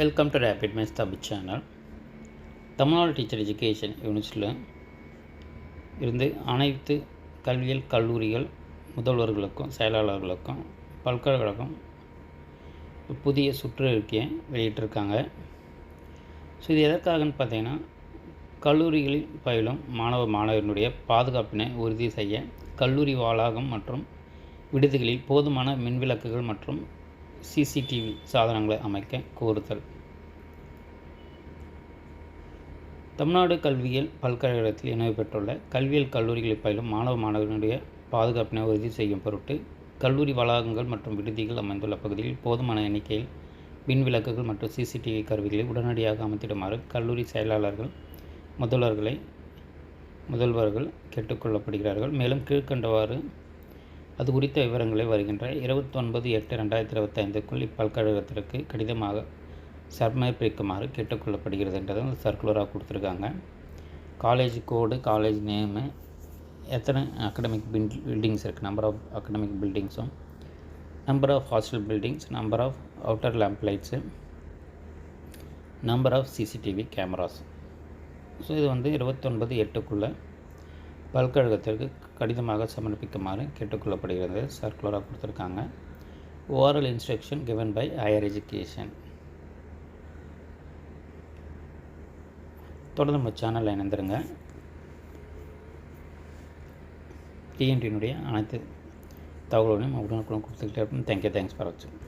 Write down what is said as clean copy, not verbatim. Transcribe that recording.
Welcome to rapid maths Tamil channel. Tamil Nadu teacher education யூனிட்ஸில் இருந்து அனைத்து கல்வியியல் கல்லூரிகள் முதல்வர்களுக்கும் செயலாளர்களுக்கும் பல்கலைக்கழகம் புதிய சுற்றறிக்கையை வெளியிட்டிருக்காங்க. ஸோ இது எதற்காகன்னு பார்த்தீங்கன்னா, கல்லூரிகளில் பயிலும் மாணவர்களுடைய பாதுகாப்பினை உறுதி செய்ய கல்லூரி வளாகம் மற்றும் விடுதிகளில் போதுமான மின்விளக்குகள் மற்றும் சிசிடிவி சாதனங்களை அமைக்க கோருதல். தமிழ்நாடு கல்வியியல் பல்கலைக்கழகத்தில் இணைவு பெற்றுள்ள கல்வியியல் கல்லூரிகளில் பயிலும் மாணவர்களுடைய பாதுகாப்பினை உறுதி செய்யும் பொருட்டு கல்லூரி வளாகங்கள் மற்றும் விடுதிகள் அமைந்துள்ள பகுதியில் போதுமான எண்ணிக்கையில் மின்விளக்குகள் மற்றும் சிசிடிவி கருவிகளை உடனடியாக அமைத்திடுமாறு கல்லூரி செயலாளர்கள் முதல்வர்கள் கேட்டுக்கொள்ளப்படுகிறார்கள். மேலும் கீழ்கண்டவாறு அது குறித்த விவரங்களை வருகின்ற 29/8/2025 இப்பல்கழகத்திற்கு கடிதமாக சமர்ப்பிக்குமாறு கேட்டுக்கொள்ளப்படுகிறது என்றதை சர்க்குலராக கொடுத்துருக்காங்க. காலேஜ் கோடு, காலேஜ் நேமு, எத்தனை அகடமிக் பில்டிங்ஸ் இருக்குது, நம்பர் ஆஃப் அகடமிக் பில்டிங்ஸும், number of hostel buildings, number of outer lamp lights, number of CCTV cameras. So இது 29/8 பல்கழகத்திற்கு கடிதமாக சமர்ப்பிக்குமாறு கேட்டுக்கொள்ளப்படுகிறது. சர்க்குலராக கொடுத்துருக்காங்க. Oral instruction given by higher education. தொடர்ந்து நம்ம சேனலில் இணைந்துருங்க. டிஎன்டியினுடைய அனைத்து தகவல்களையும் உடனுக்குடன் கொடுத்துக்கிட்டே இருப்போம். தேங்க்ஸ் ஃபார் வாட்சிங்.